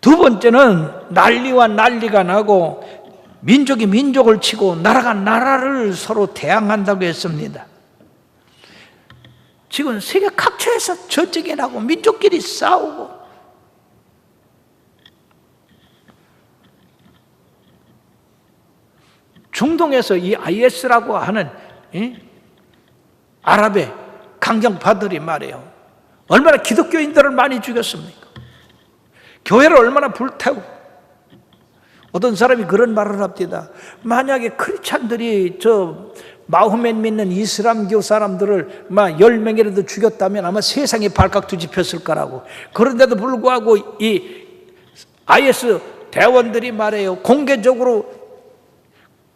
두 번째는 난리와 난리가 나고 민족이 민족을 치고 나라가 나라를 서로 대항한다고 했습니다. 지금 세계 각처에서 전쟁이 나고 민족끼리 싸우고, 중동에서 이 IS라고 하는 아랍의 강경파들이 말이에요, 얼마나 기독교인들을 많이 죽였습니까? 교회를 얼마나 불태우고. 어떤 사람이 그런 말을 합니다. 만약에 크리스찬들이 저 마호멧 믿는 이슬람교 사람들을 막 10명이라도 죽였다면 아마 세상이 발칵 뒤집혔을 거라고. 그런데도 불구하고 이 IS 대원들이 말해요, 공개적으로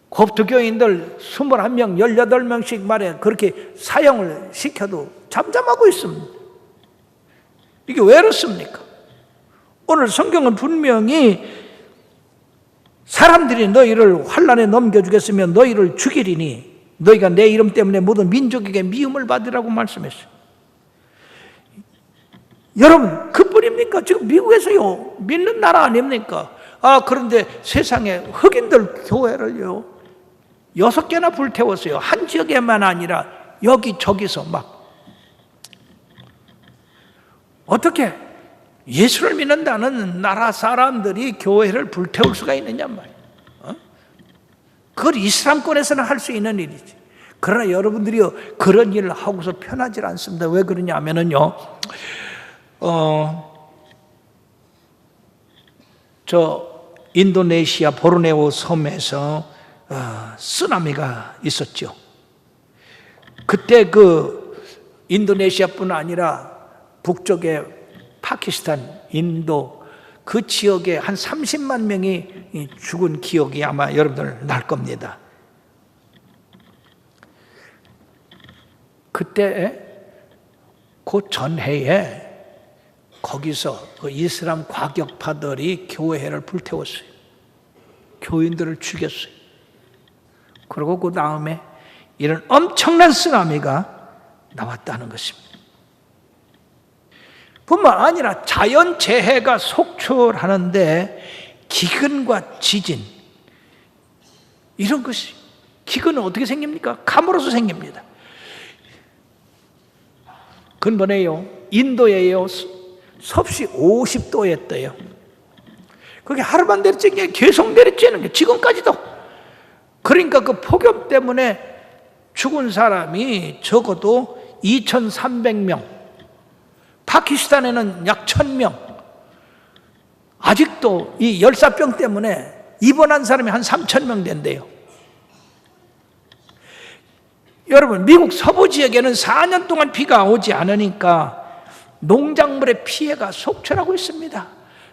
kopt교인들 21명, 18명씩 말해 그렇게 사형을 시켜도 잠잠하고 있습니다. 이게 왜 그렇습니까? 오늘 성경은 분명히 사람들이 너희를 환난에 넘겨주겠으며 너희를 죽이리니 너희가 내 이름 때문에 모든 민족에게 미움을 받으라고 말씀했어요. 여러분, 그뿐입니까? 지금 미국에서요, 믿는 나라 아닙니까? 그런데 세상에 흑인들 교회를요 6개나 불태웠어요. 한 지역에만 아니라 여기저기서 막. 어떻게 예수를 믿는다는 나라 사람들이 교회를 불태울 수가 있느냐 말이에요. 그걸 이슬람권에서는 할 수 있는 일이지. 그러나 여러분들이요 그런 일을 하고서 편하지 않습니다. 왜 그러냐 하면은요, 저 인도네시아 보르네오 섬에서 쓰나미가 있었죠. 그때 그 인도네시아뿐 아니라 북쪽에 파키스탄, 인도 그 지역에 한 30만 명이 죽은 기억이 아마 여러분들 날 겁니다. 그때 그 전해에 거기서 그 이슬람 과격파들이 교회를 불태웠어요. 교인들을 죽였어요. 그리고 그 다음에 이런 엄청난 쓰나미가 나왔다는 것입니다. 뿐만 아니라 자연재해가 속출하는데 기근과 지진, 이런 것이, 기근은 어떻게 생깁니까? 감으로서 생깁니다. 근본에요, 인도에요 섭씨 50도였대요. 그게 하루만 내리쬐는 게 계속 내리쬐는 게 지금까지도. 그러니까 그 폭염 때문에 죽은 사람이 적어도 2,300명, 파키스탄에는 약 1,000명, 아직도 이 열사병 때문에 입원한 사람이 한 3,000명 된대요. 여러분, 미국 서부 지역에는 4년 동안 비가 오지 않으니까 농작물의 피해가 속출하고 있습니다.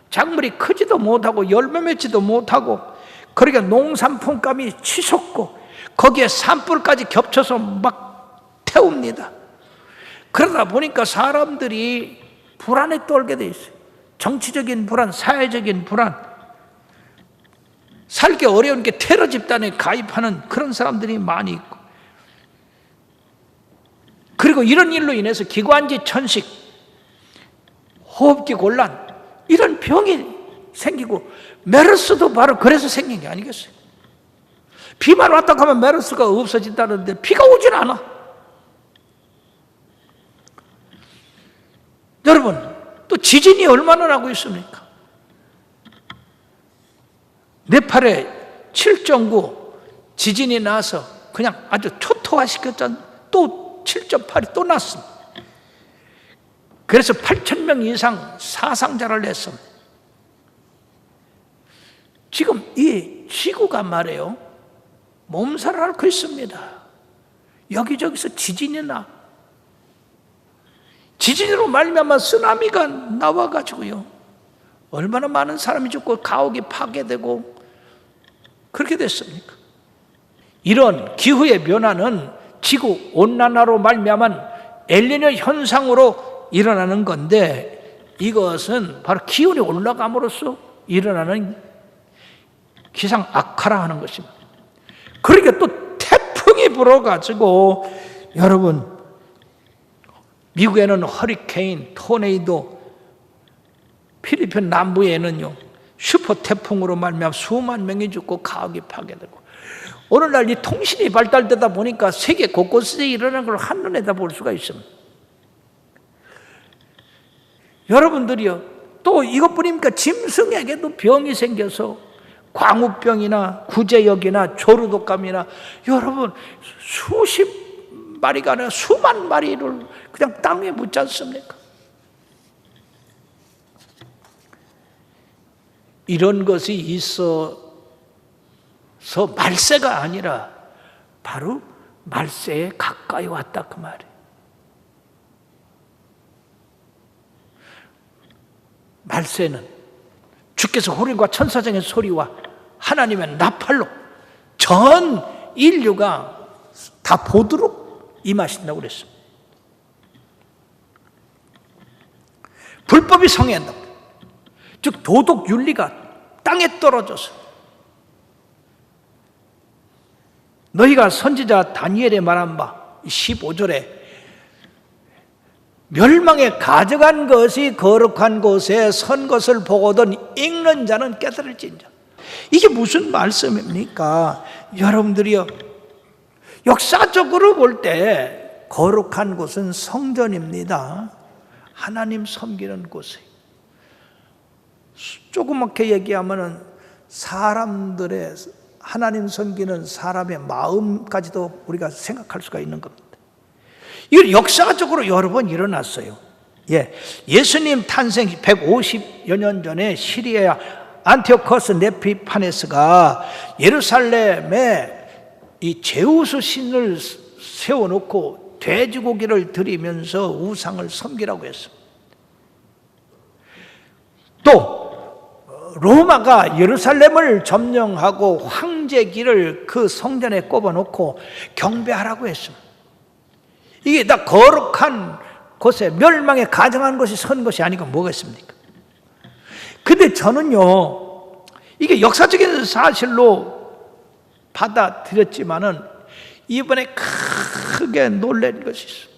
작물이 크지도 못하고 열매 맺지도 못하고, 그러니까 농산품값이 치솟고 거기에 산불까지 겹쳐서 막 태웁니다. 그러다 보니까 사람들이 불안에 떨게 돼 있어요. 정치적인 불안, 사회적인 불안, 살기 어려운 게 테러 집단에 가입하는 그런 사람들이 많이 있고, 그리고 이런 일로 인해서 기관지 천식, 호흡기 곤란, 이런 병이 생기고, 메르스도 바로 그래서 생긴 게 아니겠어요? 비만 왔다 하면 메르스가 없어진다는데 비가 오질 않아. 여러분, 또 지진이 얼마나 나고 있습니까? 네팔에 7.9 지진이 나서 그냥 아주 초토화시켰잖아요. 또 7.8이 또 났습니다. 그래서 8,000명 이상 사상자를 냈습니다. 지금 이 지구가 말이에요, 몸살을 앓고 있습니다. 여기저기서 지진이 나. 지진으로 말미암아 쓰나미가 나와가지고요, 얼마나 많은 사람이 죽고 가옥이 파괴되고 그렇게 됐습니까? 이런 기후의 변화는 지구 온난화로 말미암은 엘니뇨 현상으로 일어나는 건데, 이것은 바로 기온이 올라감으로써 일어나는 기상 악화라 하는 것입니다. 그러니까 또 태풍이 불어가지고, 여러분, 미국에는 허리케인, 토네이도, 필리핀 남부에는요 슈퍼 태풍으로 말미암아 수만 명이 죽고 가옥이 파괴되고, 오늘날 이 통신이 발달되다 보니까 세계 곳곳에 일어나는 걸 한눈에 다 볼 수가 있습니다. 여러분들이요, 또 이것뿐입니까? 짐승에게도 병이 생겨서 광우병이나 구제역이나 조류독감이나, 여러분 수십 마리가 아니라 수만 마리를 그냥 땅에 묻지 않습니까? 이런 것이 있어서 말세가 아니라 바로 말세에 가까이 왔다 그 말이에요. 말세는 주께서 호령과 천사장의 소리와 하나님의 나팔로 전 인류가 다 보도록 임하신다고 그랬습니다. 불법이 성행한다고, 즉 도덕 윤리가 땅에 떨어져서, 너희가 선지자 다니엘에 말한 바 15절에 멸망에 가져간 것이 거룩한 곳에 선 것을 보거든 읽는 자는 깨달을지니라. 이게 무슨 말씀입니까? 여러분들이요, 역사적으로 볼 때 거룩한 곳은 성전입니다. 하나님 섬기는 곳이에요. 조그맣게 얘기하면은 사람들의, 하나님 섬기는 사람의 마음까지도 우리가 생각할 수가 있는 겁니다. 이건 역사적으로 여러 번 일어났어요. 예수님 탄생 150여 년 전에 시리아 안티오코스 네피파네스가 예루살렘에 이 제우스 신을 세워놓고 돼지고기를 드리면서 우상을 섬기라고 했습니다. 또 로마가 예루살렘을 점령하고 황제기를 그 성전에 꼽아놓고 경배하라고 했습니다. 이게 다 거룩한 곳에 멸망에 가정한 것이 선 것이 아니고 뭐겠습니까? 근데 저는요, 이게 역사적인 사실로 받아들였지만은 이번에 크게 놀란 것이 있어요.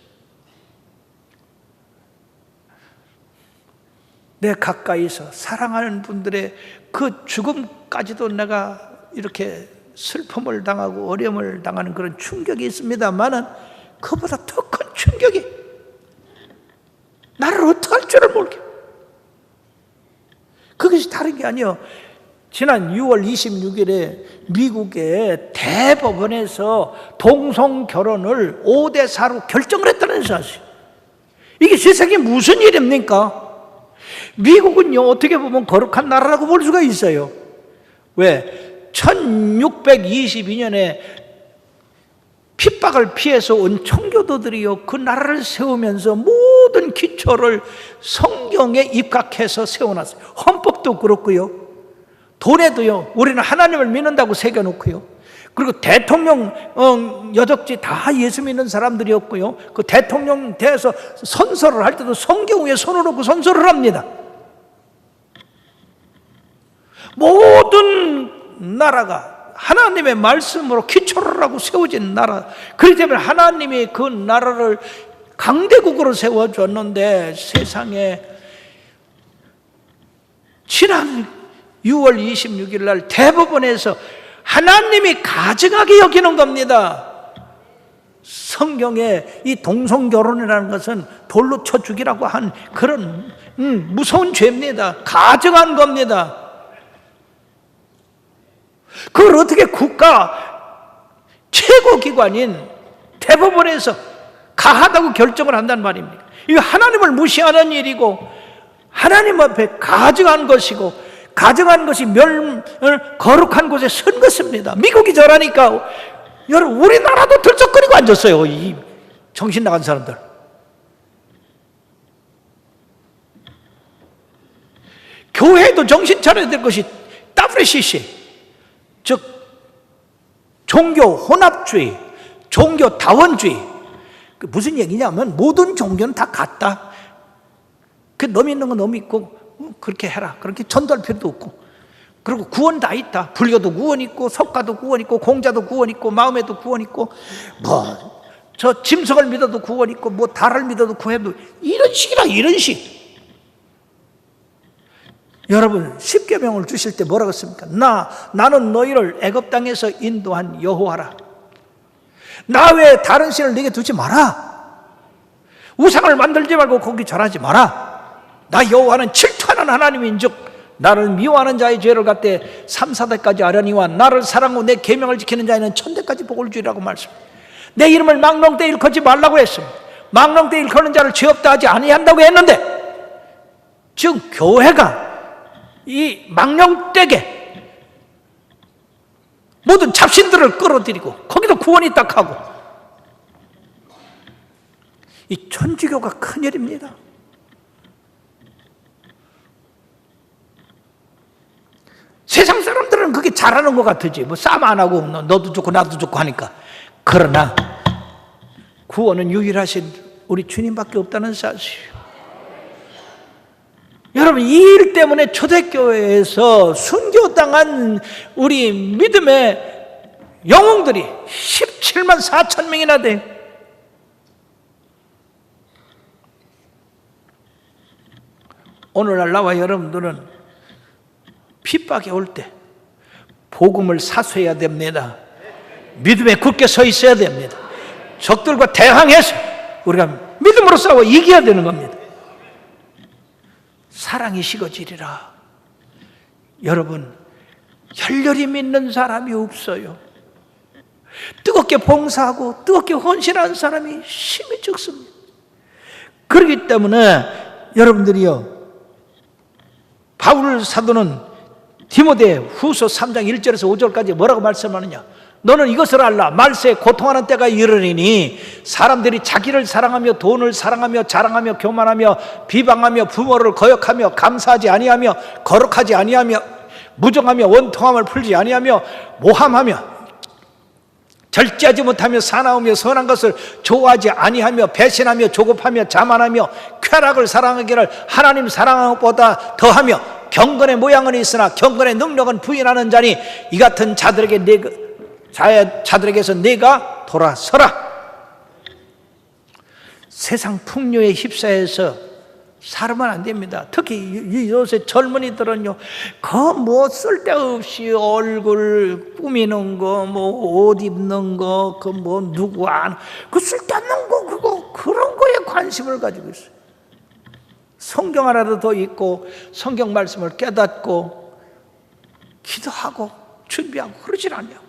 내 가까이서 사랑하는 분들의 그 죽음까지도 내가 이렇게 슬픔을 당하고 어려움을 당하는 그런 충격이 있습니다만은, 그보다 더 큰 충격이 나를 어떻게 할 줄을 모르게, 그것이 다른 게 아니에요. 지난 6월 26일에 미국의 대법원에서 동성 결혼을 5대4로 결정을 했다는 사실. 이게 세상에 무슨 일입니까? 미국은요, 어떻게 보면 거룩한 나라라고 볼 수가 있어요. 왜? 1622년에 핍박을 피해서 온 청교도들이요, 그 나라를 세우면서 모든 기초를 성경에 입각해서 세워놨어요. 헌법도 그렇고요, 돈에도요, 우리는 하나님을 믿는다고 새겨놓고요, 그리고 대통령 여적지 다 예수 믿는 사람들이었고요, 그 대통령 대해서 선서를 할 때도 성경 위에 손을 놓고 선서를 합니다. 모든 나라가 하나님의 말씀으로 기초를 하고 세워진 나라, 그렇기 때문에 하나님이 그 나라를 강대국으로 세워줬는데, 세상에 지난 6월 26일 날 대법원에서 하나님이 가증하게 여기는 겁니다. 성경에 이 동성결혼이라는 것은 돌로 쳐 죽이라고 한 그런 무서운 죄입니다. 가증한 겁니다. 그걸 어떻게 국가 최고기관인 대법원에서 가하다고 결정을 한단 말입니까? 이거 하나님을 무시하는 일이고, 하나님 앞에 가증한 것이고, 가증한 것이 거룩한 곳에 선 것입니다. 미국이 저라니까 여러분, 우리나라도 들썩거리고 앉았어요, 이 정신 나간 사람들. 교회도 정신 차려야 될 것이 WCC, 즉 종교 혼합주의, 종교 다원주의. 무슨 얘기냐면 모든 종교는 다 같다. 그 너 믿는 거 너 믿고 그렇게 해라, 그렇게 전도할 필요도 없고, 그리고 구원 다 있다. 불교도 구원 있고, 석가도 구원 있고, 공자도 구원 있고, 마음에도 구원 있고, 뭐 저 짐승을 믿어도 구원 있고, 뭐 달을 믿어도 구원도, 이런 식이라, 이런 식. 여러분, 십계명을 주실 때 뭐라고 했습니까? 나는 너희를 애굽 땅에서 인도한 여호와라. 나 외에 다른 신을 네게 두지 마라. 우상을 만들지 말고 거기 절하지 마라. 나 여호와는 질투하는 하나님인즉 나를 미워하는 자의 죄를 갖되 3, 4대까지 아려니와 나를 사랑하고 내 계명을 지키는 자에는 1000대까지 복을 주리라고 말씀합니다. 내 이름을 망령되 일컫지 말라고 했습니다. 망령되 일컫는 자를 죄 없다 하지 아니한다고 했는데, 즉 교회가 이 망령되게 모든 잡신들을 끌어들이고 거기도 구원이 딱 하고, 이 천주교가 큰일입니다. 세상 사람들은 그게 잘하는 것 같으지, 뭐 싸움 안 하고 너도 좋고 나도 좋고 하니까. 그러나 구원은 유일하신 우리 주님밖에 없다는 사실. 여러분, 이 일 때문에 초대교회에서 순교당한 우리 믿음의 영웅들이 17만 4천 명이나 돼. 오늘날 나와 여러분들은 핍박이 올 때 복음을 사수해야 됩니다. 믿음에 굳게 서 있어야 됩니다. 적들과 대항해서 우리가 믿음으로 싸워 이겨야 되는 겁니다. 사랑이 식어지리라. 여러분, 혈혈이 믿는 사람이 없어요. 뜨겁게 봉사하고 뜨겁게 헌신하는 사람이 심히 적습니다. 그렇기 때문에 여러분들이요, 바울 사도는 디모데 후서 3장 1절에서 5절까지 뭐라고 말씀하느냐? 너는 이것을 알라. 말세에 고통하는 때가 이르리니 사람들이 자기를 사랑하며 돈을 사랑하며 자랑하며 교만하며 비방하며 부모를 거역하며 감사하지 아니하며 거룩하지 아니하며 무정하며 원통함을 풀지 아니하며 모함하며 절제하지 못하며 사나우며 선한 것을 좋아하지 아니하며 배신하며 조급하며 자만하며 쾌락을 사랑하기를 하나님 사랑하는 것보다 더하며 경건의 모양은 있으나 경건의 능력은 부인하는 자니 이 같은 자들에게서 네가 돌아서라. 세상 풍요에 휩싸여서 살면 안 됩니다. 특히 요새 젊은이들은요, 뭐 쓸데없이 얼굴 꾸미는 거, 뭐 옷 입는 거, 뭐 누구 그 쓸데없는 거, 그런 거에 관심을 가지고 있어요. 성경 하나도 더 읽고 성경 말씀을 깨닫고 기도하고 준비하고 그러질 않아요.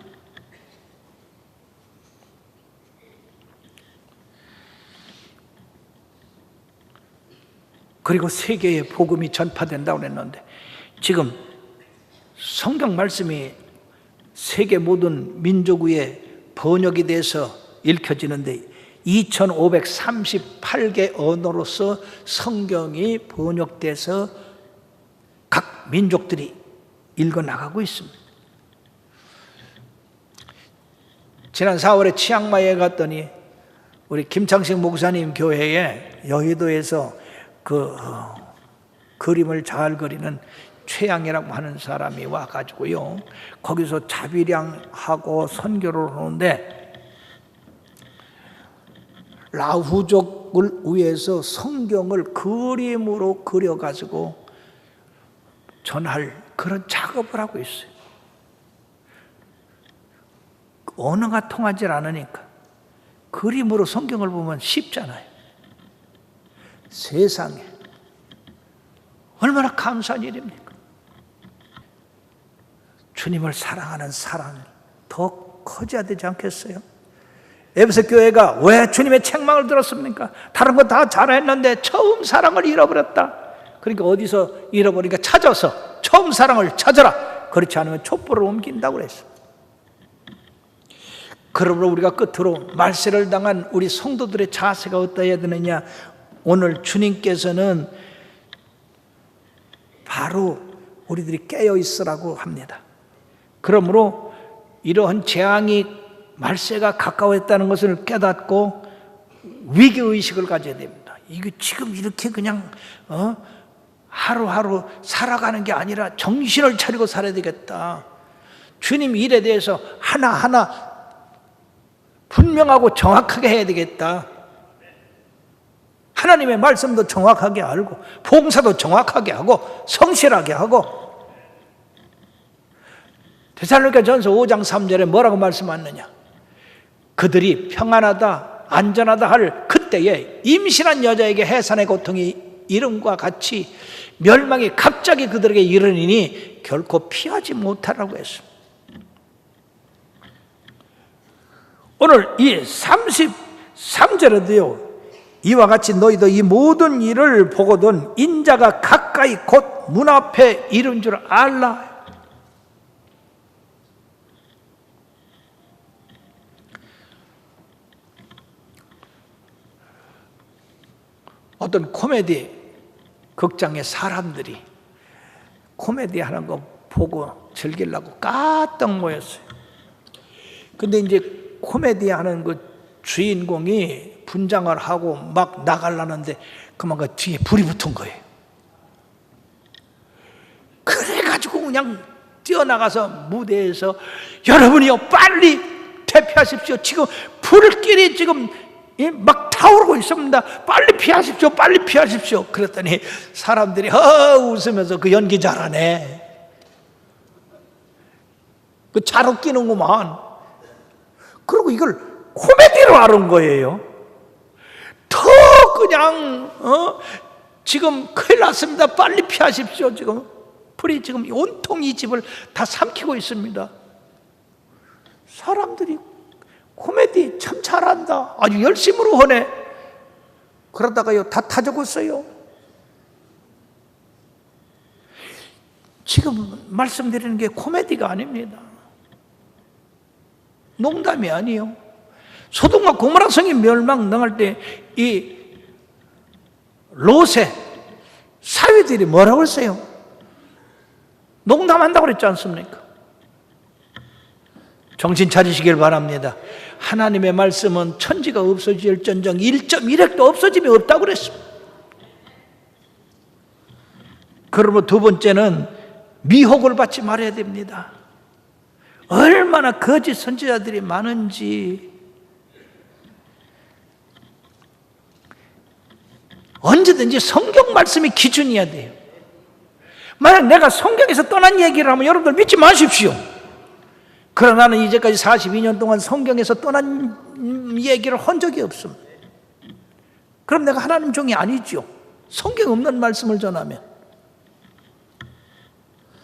그리고 세계에 복음이 전파된다고 했는데, 지금 성경 말씀이 세계 모든 민족 위에 번역이 돼서 읽혀지는데 2538개 언어로서 성경이 번역돼서 각 민족들이 읽어나가고 있습니다. 지난 4월에 치앙마이에 갔더니 우리 김창식 목사님 교회에 여의도에서 그림을 잘 그리는 최양이라고 하는 사람이 와가지고요, 거기서 자비량하고 선교를 하는데 라후족을 위해서 성경을 그림으로 그려가지고 전할 그런 작업을 하고 있어요. 언어가 통하지 않으니까 그림으로 성경을 보면 쉽잖아요. 세상에 얼마나 감사한 일입니까? 주님을 사랑하는 사랑이 더 커져야 되지 않겠어요? 에베소 교회가 왜 주님의 책망을 들었습니까? 다른 거 다 잘했는데 처음 사랑을 잃어버렸다. 그러니까 어디서 잃어버리니까 찾아서 처음 사랑을 찾아라. 그렇지 않으면 촛불을 옮긴다고 그랬어. 그러므로 우리가 끝으로 말세를 당한 우리 성도들의 자세가 어떠해야 되느냐? 오늘 주님께서는 바로 우리들이 깨어 있으라고 합니다. 그러므로 이러한 재앙이 말세가 가까워했다는 것을 깨닫고 위기의식을 가져야 됩니다. 이게 지금 이렇게 그냥 하루하루 살아가는 게 아니라 정신을 차리고 살아야 되겠다. 주님 일에 대해서 하나하나 분명하고 정확하게 해야 되겠다. 하나님의 말씀도 정확하게 알고 봉사도 정확하게 하고 성실하게 하고. 데살로니가전서 5장 3절에 뭐라고 말씀하느냐? 그들이 평안하다 안전하다 할 그때에 임신한 여자에게 해산의 고통이 이름과 같이 멸망이 갑자기 그들에게 이르니니 결코 피하지 못하라고 했습니다. 오늘 이 33절에도요, 이와 같이 너희도 이 모든 일을 보거든 인자가 가까이 곧 문 앞에 이른 줄 알라. 어떤 코미디 극장의 사람들이 코미디 하는 거 보고 즐기려고 까떡 모였어요. 근데 이제 코미디 하는 그 주인공이 분장을 하고 막 나가려는데 그만 그 뒤에 불이 붙은 거예요. 그래가지고 그냥 뛰어나가서 무대에서 여러분이요 빨리 대피하십시오. 지금 불길이 지금 막 타오르고 있습니다. 빨리 피하십시오. 빨리 피하십시오. 그랬더니 사람들이 웃으면서 그 연기 잘하네. 그 잘 웃기는구만. 그리고 이걸 코미디로 하는 거예요. 더 그냥 지금 큰일 났습니다. 빨리 피하십시오. 지금 불이 지금 온통 이 집을 다 삼키고 있습니다. 사람들이 코미디 참 잘한다. 아주 열심으로 하네. 그러다가요 다 죽었어요. 지금 말씀드리는 게 코미디가 아닙니다. 농담이 아니에요. 소돔과 고모라 성이 멸망당할 때 이 롯의 사위들이 뭐라고 했어요? 농담한다고 그랬지 않습니까? 정신 차리시길 바랍니다. 하나님의 말씀은 천지가 없어질전정 1.1핵도 없어짐이 없다고 그랬습니다. 그러므로 두 번째는 미혹을 받지 말아야 됩니다. 얼마나 거짓 선지자들이 많은지. 언제든지 성경 말씀이 기준이어야 돼요. 만약 내가 성경에서 떠난 얘기를 하면 여러분들 믿지 마십시오. 그러나 나는 이제까지 42년 동안 성경에서 떠난 얘기를 한 적이 없습니다. 그럼 내가 하나님 종이 아니죠. 성경 없는 말씀을 전하면.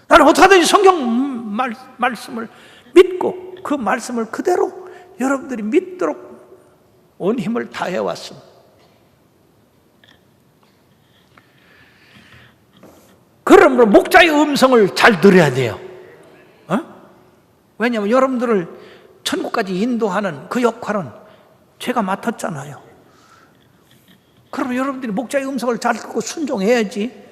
나는 어떻게든지 성경 말씀을 믿고 그 말씀을 그대로 여러분들이 믿도록 온 힘을 다해왔습니다. 그러므로 목자의 음성을 잘 들어야 돼요. 왜냐하면 여러분들을 천국까지 인도하는 그 역할은 제가 맡았잖아요. 그러면 여러분들이 목자의 음성을 잘 듣고 순종해야지.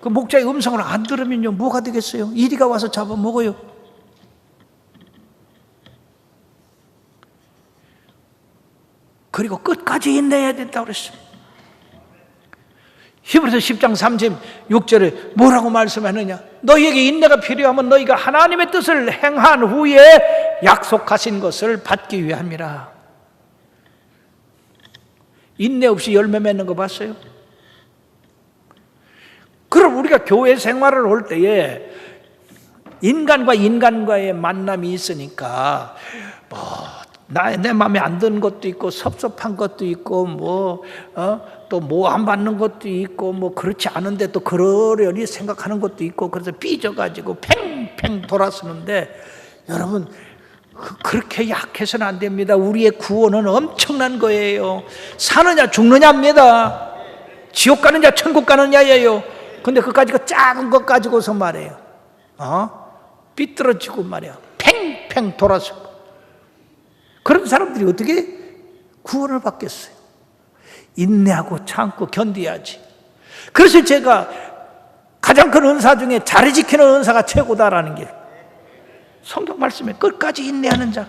그 목자의 음성을 안 들으면요 뭐가 되겠어요? 이리가 와서 잡아먹어요. 그리고 끝까지 인내해야 된다고 그랬어요. 히브리서 10장 36절에 뭐라고 말씀하느냐? 너희에게 인내가 필요하면 너희가 하나님의 뜻을 행한 후에 약속하신 것을 받기 위함이라. 인내 없이 열매 맺는 거 봤어요? 그럼 우리가 교회 생활을 할 때에 인간과 인간과의 만남이 있으니까 내 마음에 안 드는 것도 있고 섭섭한 것도 있고 또 뭐 안 받는 것도 있고 뭐 그렇지 않은데 또 그러려니 생각하는 것도 있고 그래서 삐져가지고 팽팽 돌아서는데 여러분 그렇게 약해서는 안 됩니다. 우리의 구원은 엄청난 거예요. 사느냐 죽느냐입니다. 지옥 가느냐 천국 가느냐예요. 근데 그까지 그 작은 것 가지고서 말이에요. 삐뚤어지고 말이야. 팽팽 돌아서. 그런 사람들이 어떻게 구원을 받겠어요? 인내하고 참고 견뎌야지. 그래서 제가 가장 큰 은사 중에 자리 지키는 은사가 최고다라는 게 성경 말씀에 끝까지 인내하는 자.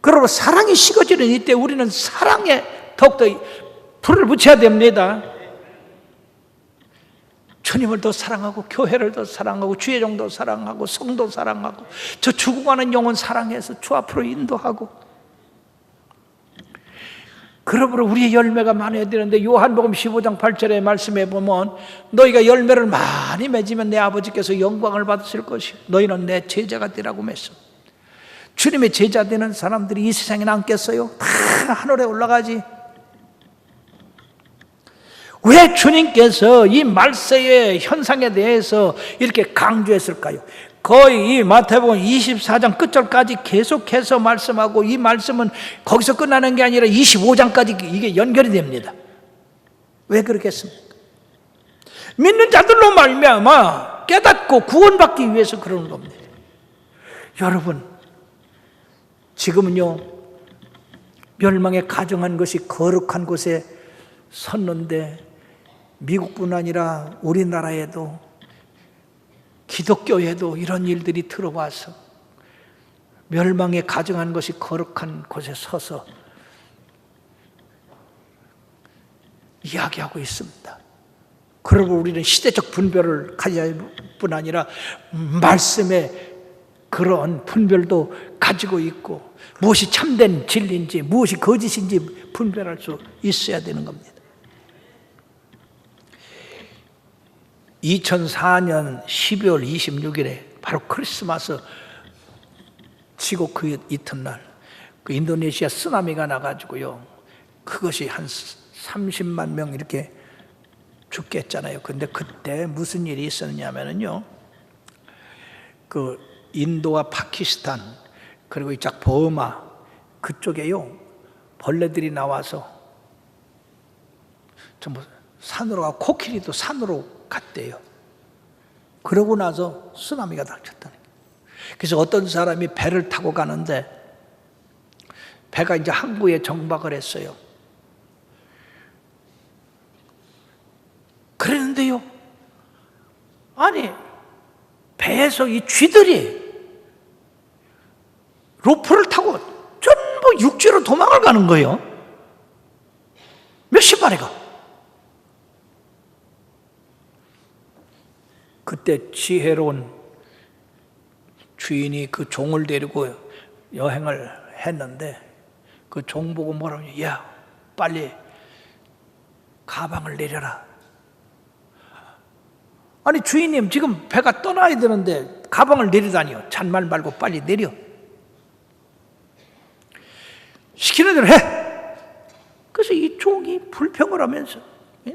그러고 사랑이 식어지는 이때 우리는 사랑에 더욱더 불을 붙여야 됩니다. 주님을 더 사랑하고 교회를 더 사랑하고 주의 종도 사랑하고 성도 사랑하고 저 죽어가는 영혼 사랑해서 주 앞으로 인도하고 그러므로 우리의 열매가 많아야 되는데 요한복음 15장 8절의 말씀에 보면 너희가 열매를 많이 맺으면 내 아버지께서 영광을 받으실 것이요 너희는 내 제자가 되라고 맺습니다. 주님의 제자 되는 사람들이 이 세상에 남겠어요? 다 하늘에 올라가지. 왜 주님께서 이 말세의 현상에 대해서 이렇게 강조했을까요? 거의 이 마태복음 24장 끝절까지 계속해서 말씀하고 이 말씀은 거기서 끝나는 게 아니라 25장까지 이게 연결이 됩니다. 왜 그렇겠습니까? 믿는 자들로 말미암아 깨닫고 구원받기 위해서 그러는 겁니다. 여러분, 지금은요 멸망에 가정한 것이 거룩한 곳에 섰는데 미국뿐 아니라 우리나라에도 기독교에도 이런 일들이 들어와서 멸망에 가정한 것이 거룩한 곳에 서서 이야기하고 있습니다. 그러고 우리는 시대적 분별을 가져야 할 뿐 아니라 말씀의 그런 분별도 가지고 있고 무엇이 참된 진리인지 무엇이 거짓인지 분별할 수 있어야 되는 겁니다. 2004년 12월 26일에 바로 크리스마스 치고 그 이튿날 그 인도네시아 쓰나미가 나가지고요 그것이 한 30만 명 이렇게 죽게 했잖아요. 근데 그때 무슨 일이 있었냐면요 그 인도와 파키스탄 그리고 이쪽 버마 그쪽에요 벌레들이 나와서 전부 산으로 가고 코끼리도 산으로 갔대요. 그러고 나서 쓰나미가 닥쳤다는 거예요. 그래서 어떤 사람이 배를 타고 가는데 배가 이제 항구에 정박을 했어요. 그랬는데요 아니 배에서 이 쥐들이 로프를 타고 전부 육지로 도망을 가는 거예요. 몇십 마리가. 그때 지혜로운 주인이 그 종을 데리고 여행을 했는데 그 종 보고 뭐라고 야 빨리 가방을 내려라. 아니 주인님 지금 배가 떠나야 되는데 가방을 내리다니요. 잔말 말고 빨리 내려. 시키는 대로 해. 그래서 이 종이 불평을 하면서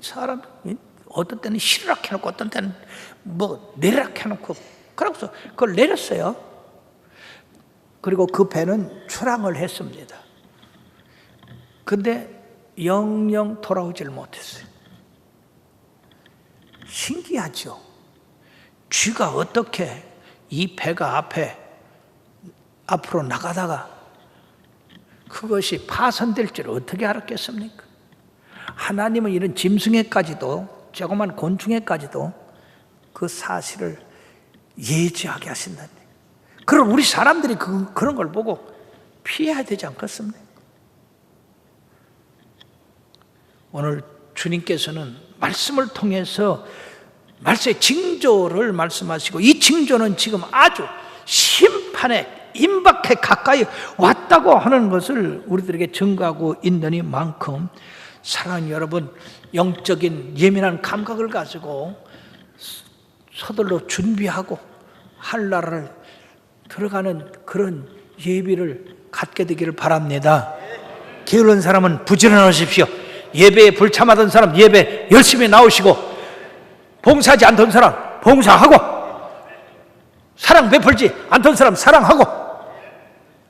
사람 어떤 때는 시르락 해놓고 어떤 때는 뭐 내리락 해놓고 그러고서 그걸 내렸어요. 그리고 그 배는 출항을 했습니다. 근데 영영 돌아오질 못했어요. 신기하죠. 쥐가 어떻게 이 배가 앞으로 나가다가 그것이 파손될 줄 어떻게 알았겠습니까? 하나님은 이런 짐승에까지도 조그만 곤충에까지도 그 사실을 예지하게 하신다니. 그럼 우리 사람들이 그런 걸 보고 피해야 되지 않겠습니까? 오늘 주님께서는 말씀을 통해서 말씀의 징조를 말씀하시고 이 징조는 지금 아주 심판에 임박해 가까이 왔다고 하는 것을 우리들에게 증거하고 있는 이만큼 사랑하는 여러분, 영적인 예민한 감각을 가지고 서둘러 준비하고 한나라를 들어가는 그런 예비를 갖게 되기를 바랍니다. 게으른 사람은 부지런하십시오. 예배에 불참하던 사람 예배 열심히 나오시고, 봉사하지 않던 사람 봉사하고, 사랑 베풀지 않던 사람 사랑하고,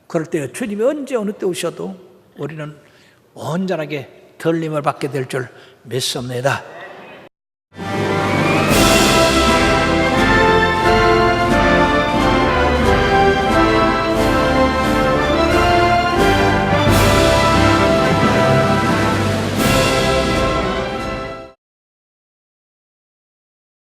그럴 때 주님이 언제 어느 때 오셔도 우리는 온전하게 들림을 받게 될 줄 믿습니다.